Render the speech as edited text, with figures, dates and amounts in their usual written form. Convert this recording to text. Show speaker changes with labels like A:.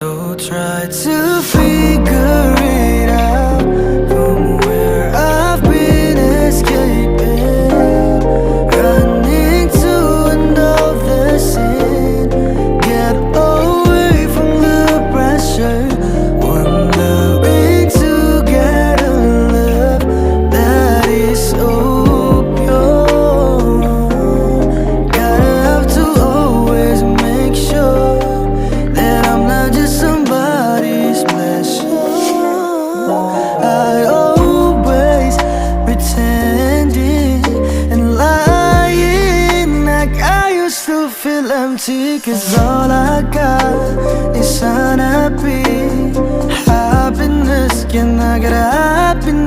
A: So try to figure it out from where I've been escaping, running to another sin, get away from the pressure, wondering to get a love that is so pure. Gotta have to always make sure that I'm not just somebody's pleasure. I always pretending and lying like I used to feel empty, 'cause all I got is unhappy happiness. Can I get happiness?